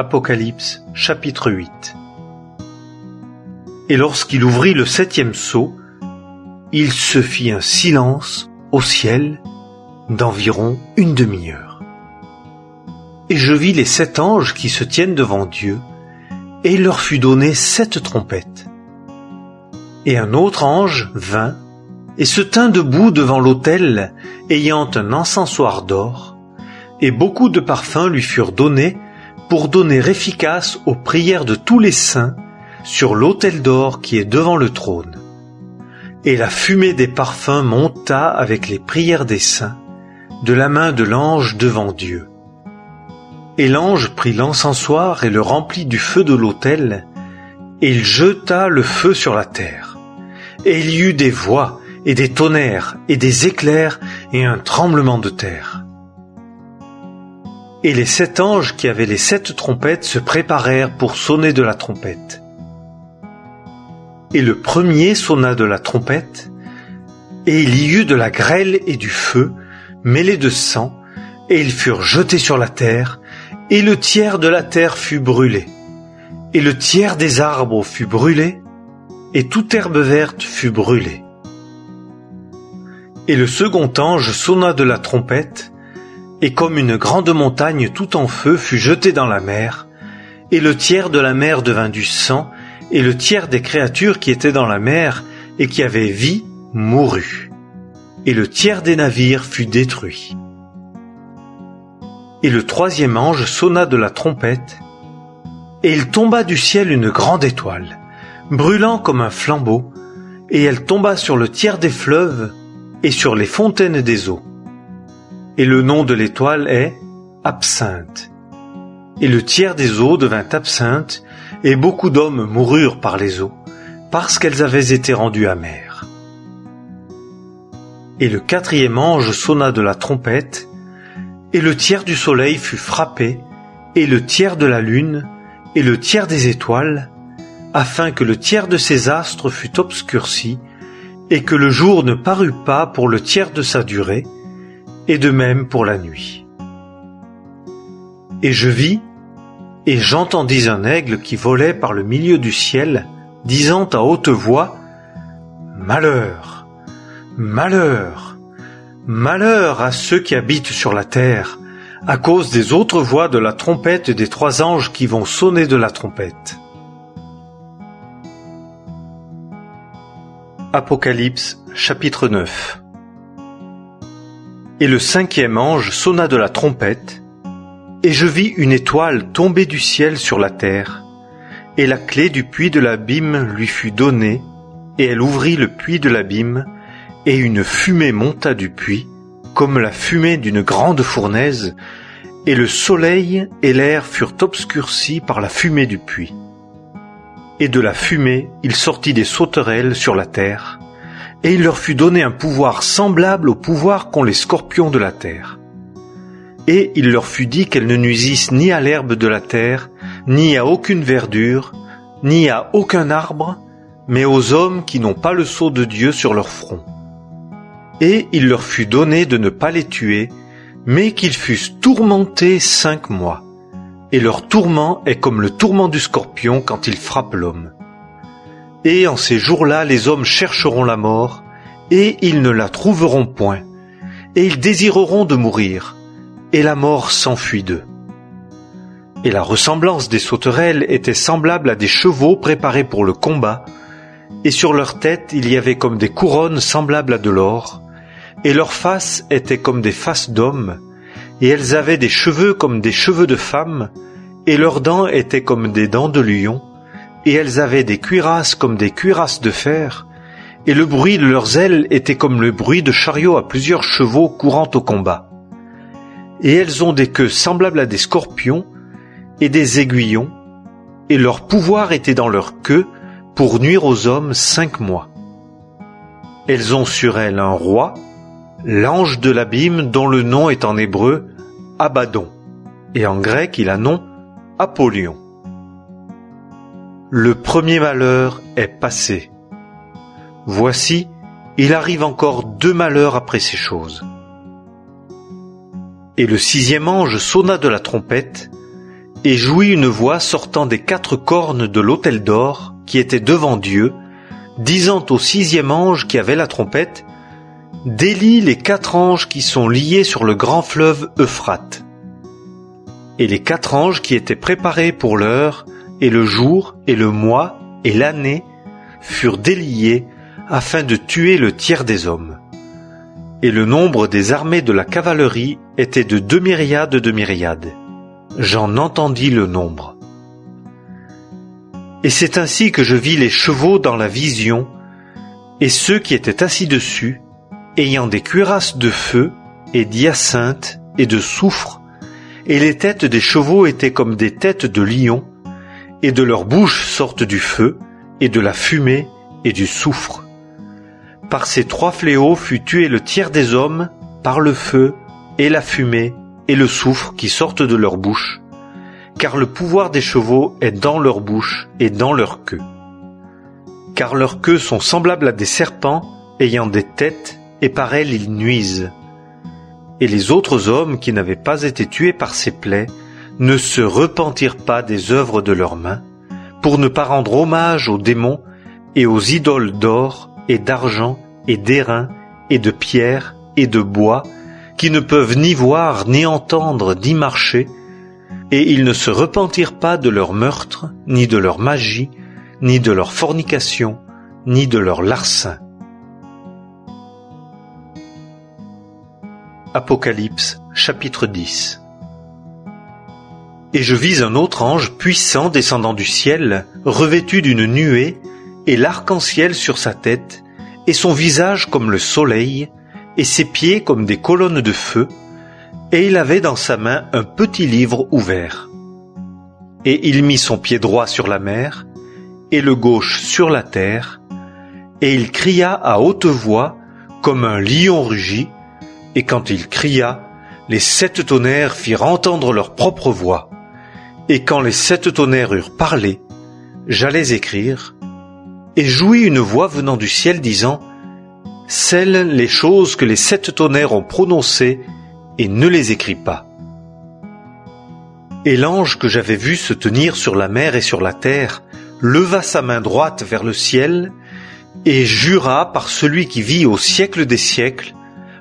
Apocalypse, chapitre 8. Et lorsqu'il ouvrit le 7e sceau, il se fit un silence au ciel d'environ une demi-heure. Et je vis les 7 anges qui se tiennent devant Dieu, et il leur fut donné 7 trompettes. Et un autre ange vint et se tint debout devant l'autel, ayant un encensoir d'or, et beaucoup de parfums lui furent donnés pour donner efficace aux prières de tous les saints sur l'autel d'or qui est devant le trône. Et la fumée des parfums monta avec les prières des saints de la main de l'ange devant Dieu. Et l'ange prit l'encensoir et le remplit du feu de l'autel, et il jeta le feu sur la terre. Et il y eut des voix, et des tonnerres, et des éclairs, et un tremblement de terre. Et les 7 anges qui avaient les 7 trompettes se préparèrent pour sonner de la trompette. Et le premier sonna de la trompette, et il y eut de la grêle et du feu, mêlés de sang, et ils furent jetés sur la terre, et le tiers de la terre fut brûlé, et le tiers des arbres fut brûlé, et toute herbe verte fut brûlée. Et le second ange sonna de la trompette, et comme une grande montagne tout en feu fut jetée dans la mer, et le tiers de la mer devint du sang, et le tiers des créatures qui étaient dans la mer et qui avaient vie mourut, et le tiers des navires fut détruit. Et le 3e ange sonna de la trompette, et il tomba du ciel une grande étoile, brûlant comme un flambeau, et elle tomba sur le tiers des fleuves et sur les fontaines des eaux. Et le nom de l'étoile est Absinthe. Et le tiers des eaux devint absinthe, et beaucoup d'hommes moururent par les eaux, parce qu'elles avaient été rendues amères. Et le 4e ange sonna de la trompette, et le tiers du soleil fut frappé, et le tiers de la lune, et le tiers des étoiles, afin que le tiers de ses astres fût obscurci, et que le jour ne parût pas pour le tiers de sa durée, et de même pour la nuit. Et je vis, et j'entendis un aigle qui volait par le milieu du ciel, disant à haute voix, « Malheur, malheur, malheur à ceux qui habitent sur la terre, à cause des autres voix de la trompette des 3 anges qui vont sonner de la trompette. » Apocalypse, chapitre 9. Et le 5e ange sonna de la trompette, et je vis une étoile tomber du ciel sur la terre, et la clé du puits de l'abîme lui fut donnée, et elle ouvrit le puits de l'abîme, et une fumée monta du puits, comme la fumée d'une grande fournaise, et le soleil et l'air furent obscurcis par la fumée du puits. Et de la fumée il sortit des sauterelles sur la terre, et il leur fut donné un pouvoir semblable au pouvoir qu'ont les scorpions de la terre. Et il leur fut dit qu'elles ne nuisissent ni à l'herbe de la terre, ni à aucune verdure, ni à aucun arbre, mais aux hommes qui n'ont pas le sceau de Dieu sur leur front. Et il leur fut donné de ne pas les tuer, mais qu'ils fussent tourmentés 5 mois. Et leur tourment est comme le tourment du scorpion quand il frappe l'homme. Et en ces jours-là, les hommes chercheront la mort, et ils ne la trouveront point, et ils désireront de mourir, et la mort s'enfuit d'eux. Et la ressemblance des sauterelles était semblable à des chevaux préparés pour le combat, et sur leur tête il y avait comme des couronnes semblables à de l'or, et leurs faces étaient comme des faces d'hommes, et elles avaient des cheveux comme des cheveux de femmes, et leurs dents étaient comme des dents de lion, et elles avaient des cuirasses comme des cuirasses de fer, et le bruit de leurs ailes était comme le bruit de chariots à plusieurs chevaux courant au combat. Et elles ont des queues semblables à des scorpions, et des aiguillons, et leur pouvoir était dans leur queue pour nuire aux hommes 5 mois. Elles ont sur elles un roi, l'ange de l'abîme dont le nom est en hébreu Abaddon, et en grec il a nom Apollyon. Le premier malheur est passé. Voici, il arrive encore 2 malheurs après ces choses. Et le 6e ange sonna de la trompette, et j'ouïs une voix sortant des 4 cornes de l'autel d'or qui était devant Dieu, disant au 6e ange qui avait la trompette, « Délie les 4 anges qui sont liés sur le grand fleuve Euphrate. » Et les 4 anges qui étaient préparés pour l'heure, et le jour, et le mois, et l'année, furent déliés afin de tuer le tiers des hommes. Et le nombre des armées de la cavalerie était de 2 myriades de myriades. J'en entendis le nombre. Et c'est ainsi que je vis les chevaux dans la vision, et ceux qui étaient assis dessus, ayant des cuirasses de feu, et d'hyacinthe, et de soufre, et les têtes des chevaux étaient comme des têtes de lions, et de leur bouche sortent du feu, et de la fumée, et du soufre. Par ces 3 fléaux fut tué le tiers des hommes, par le feu, et la fumée, et le soufre qui sortent de leur bouche, car le pouvoir des chevaux est dans leur bouche et dans leur queue. Car leurs queues sont semblables à des serpents, ayant des têtes, et par elles ils nuisent. Et les autres hommes qui n'avaient pas été tués par ces plaies ne se repentirent pas des œuvres de leurs mains, pour ne pas rendre hommage aux démons et aux idoles d'or et d'argent et d'airain et de pierre et de bois, qui ne peuvent ni voir, ni entendre, ni marcher, et ils ne se repentirent pas de leur meurtre, ni de leur magie, ni de leur fornication, ni de leur larcin. Apocalypse, chapitre 10. Et je vis un autre ange puissant descendant du ciel, revêtu d'une nuée, et l'arc-en-ciel sur sa tête, et son visage comme le soleil, et ses pieds comme des colonnes de feu, et il avait dans sa main un petit livre ouvert. Et il mit son pied droit sur la mer, et le gauche sur la terre, et il cria à haute voix, comme un lion rugit, et quand il cria, les 7 tonnerres firent entendre leur propre voix. Et quand les 7 tonnerres eurent parlé, j'allais écrire, et j'ouïs une voix venant du ciel disant, « Scelle les choses que les 7 tonnerres ont prononcées, et ne les écris pas. » Et l'ange que j'avais vu se tenir sur la mer et sur la terre leva sa main droite vers le ciel, et jura par celui qui vit au siècle des siècles,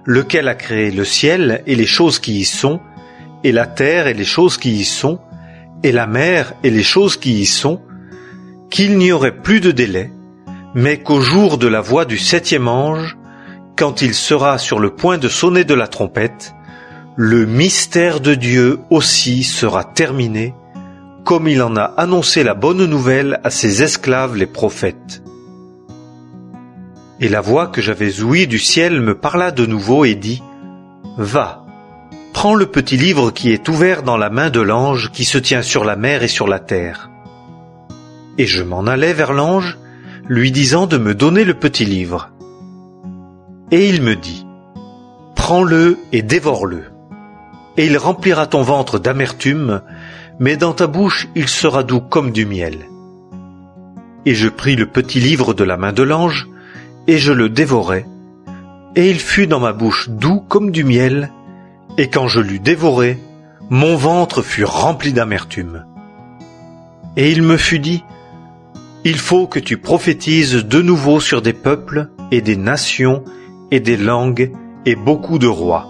lequel a créé le ciel et les choses qui y sont, et la terre et les choses qui y sont, et la mer et les choses qui y sont, qu'il n'y aurait plus de délai, mais qu'au jour de la voix du 7e ange, quand il sera sur le point de sonner de la trompette, le mystère de Dieu aussi sera terminé, comme il en a annoncé la bonne nouvelle à ses esclaves les prophètes. Et la voix que j'avais ouïe du ciel me parla de nouveau et dit, « Va, prends le petit livre qui est ouvert dans la main de l'ange qui se tient sur la mer et sur la terre. » Et je m'en allai vers l'ange, lui disant de me donner le petit livre. Et il me dit, « Prends-le et dévore-le. Et il remplira ton ventre d'amertume, mais dans ta bouche il sera doux comme du miel. » Et je pris le petit livre de la main de l'ange, et je le dévorai, et il fut dans ma bouche doux comme du miel, et quand je l'eus dévoré, mon ventre fut rempli d'amertume. Et il me fut dit, « Il faut que tu prophétises de nouveau sur des peuples, et des nations, et des langues, et beaucoup de rois. »